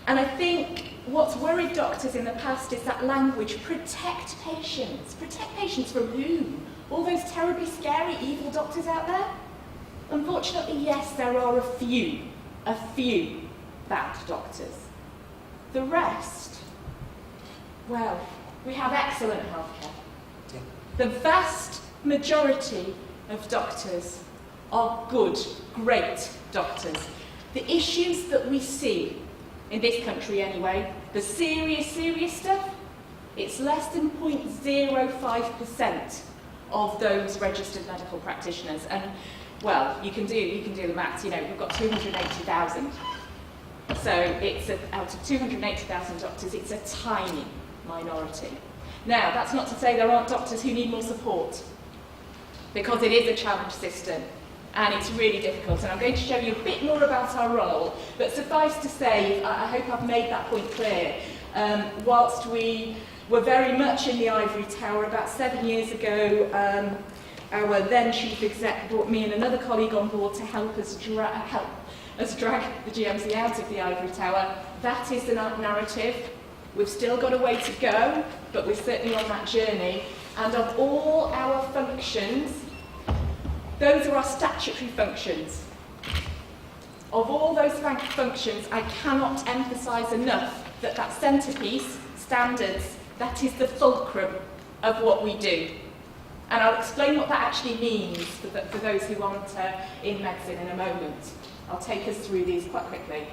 And I think what's worried doctors in the past is that language, protect patients. Protect patients from whom? All those terribly scary, evil doctors out there? Unfortunately, yes, there are a few bad doctors. The rest, well, we have excellent healthcare. Yeah. The vast majority of doctors are good, great doctors. The issues that we see in this country anyway, the serious stuff, it's less than 0.05% of those registered medical practitioners. And well, you can do the maths. You know, we've got 280,000. So it's out of 280,000 doctors, it's a tiny minority. Now, that's not to say there aren't doctors who need more support, because it is a challenge system. And it's really difficult, and I'm going to show you a bit more about our role, but suffice to say, I hope I've made that point clear. Whilst we were very much in the ivory tower about 7 years ago, our then chief exec brought me and another colleague on board to help us drag the GMC out of the ivory tower. That is the narrative. We've still got a way to go, but we're certainly on that journey. And of all our functions, those are our statutory functions. Of all those functions, I cannot emphasise enough that centrepiece, standards, that is the fulcrum of what we do. And I'll explain what that actually means for those who aren't in medicine in a moment. I'll take us through these quite quickly.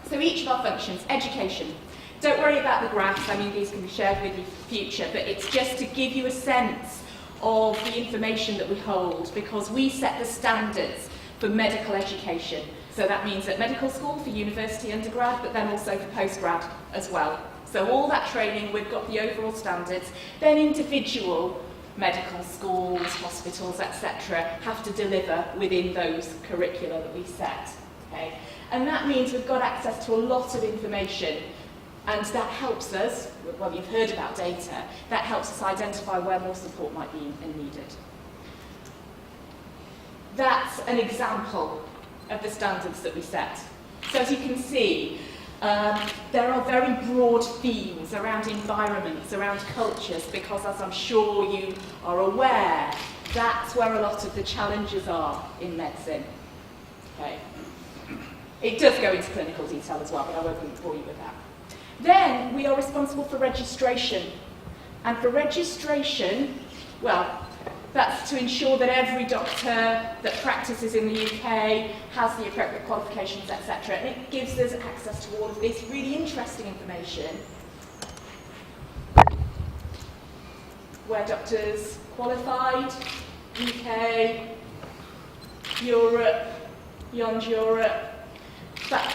So each of our functions, education. Don't worry about the graphs, I mean these can be shared with you for the future, but it's just to give you a sense of the information that we hold, because we set the standards for medical education. So that means at medical school for university undergrad, but then also for postgrad as well. So all that training, we've got the overall standards. Then individual medical schools, hospitals, etc. have to deliver within those curricula that we set. Okay? And that means we've got access to a lot of information. And that helps us, well, you've heard about data, that helps us identify where more support might be needed. That's an example of the standards that we set. So as you can see, there are very broad themes around environments, around cultures, because as I'm sure you are aware, that's where a lot of the challenges are in medicine. Okay. It does go into clinical detail as well, but I won't bore you with that. Then we are responsible for registration. And for registration, well, that's to ensure that every doctor that practices in the UK has the appropriate qualifications, etc. And it gives us access to all of this really interesting information where doctors qualified, UK, Europe, beyond Europe. But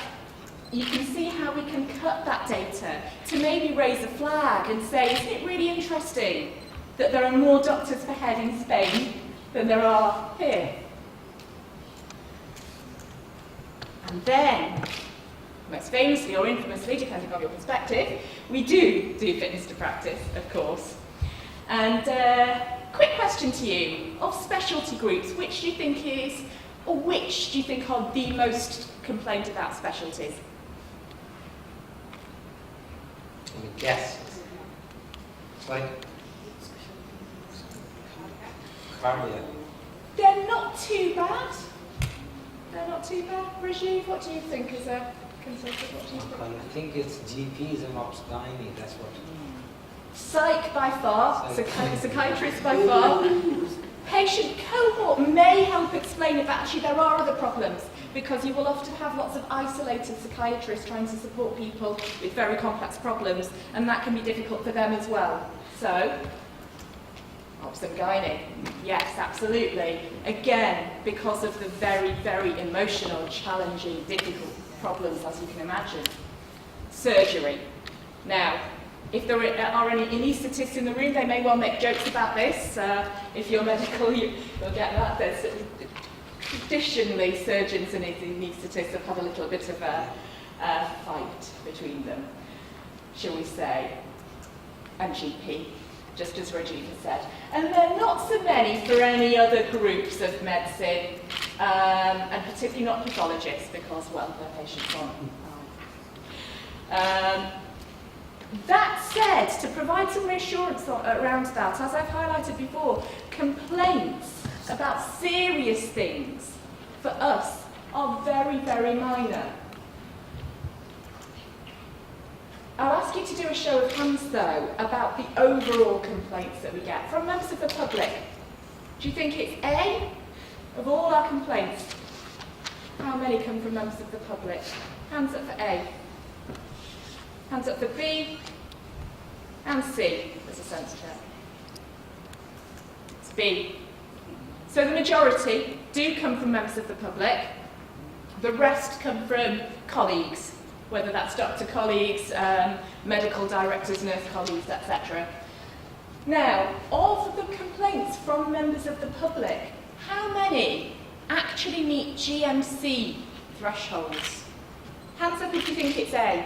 you can see how we can cut that data to maybe raise a flag and say, isn't it really interesting that there are more doctors per head in Spain than there are here? And then, most famously or infamously, depending on your perspective, we do fitness to practice, of course. And quick question to you, of specialty groups, which do you think are the most complained about specialties? Let me guess. Sorry? Cardiac. They're not too bad. Rajiv, what do you think as a consultant? What do you think? I think it's GPs and obs-gynae, that's what. Psych by far, psychiatrists by far. Patient cohort may help explain it, but actually there are other problems, because you will often have lots of isolated psychiatrists trying to support people with very complex problems, and that can be difficult for them as well. So, obs and gynae, yes, absolutely. Again, because of the very, very emotional, challenging, difficult problems, as you can imagine. Surgery. Now, if there are any anaesthetists in the room, they may well make jokes about this. If you're medical, you'll get that. There's traditionally surgeons and anaesthetists have had a little bit of a fight between them, shall we say, and GP, just as Regina said. And there are not so many for any other groups of medicine, and particularly not pathologists, because, well, their patients aren't. That said, to provide some reassurance around that, as I've highlighted before, complaints about serious things for us are very, very minor. I'll ask you to do a show of hands, though, about the overall complaints that we get from members of the public. Do you think it's A of all our complaints? How many come from members of the public? Hands up for A. Hands up for B. And C. There's a sense check. It's B. So the majority do come from members of the public. The rest come from colleagues, whether that's doctor colleagues, medical directors, nurse colleagues, etc. Now, of the complaints from members of the public, how many actually meet GMC thresholds? Hands up if you think it's A.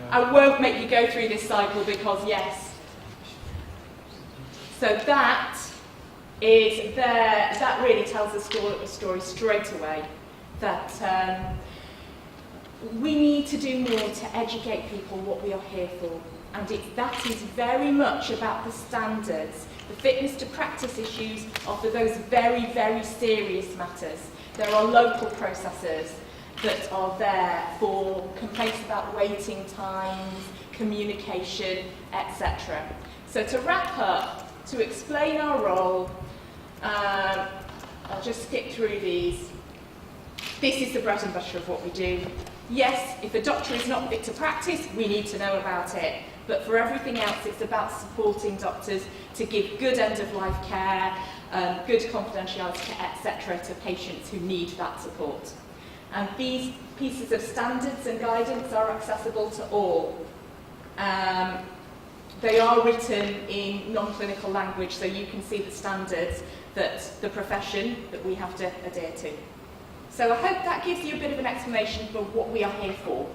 I won't make you go through this cycle because yes. So that is there. That really tells the story straight away. That we need to do more to educate people what we are here for, and that is very much about the standards. The fitness to practice issues are for those very, very serious matters. There are local processes that are there for complaints about waiting times, communication, etc. So to wrap up, to explain our role, I'll just skip through these. This is the bread and butter of what we do. Yes, if a doctor is not fit to practice, we need to know about it. But for everything else, it's about supporting doctors to give good end-of-life care, good confidentiality care, etc. to patients who need that support. And these pieces of standards and guidance are accessible to all. They are written in non-clinical language, so you can see the standards that the profession that we have to adhere to. So I hope that gives you a bit of an explanation for what we are here for.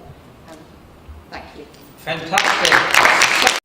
Thank you. Fantastic.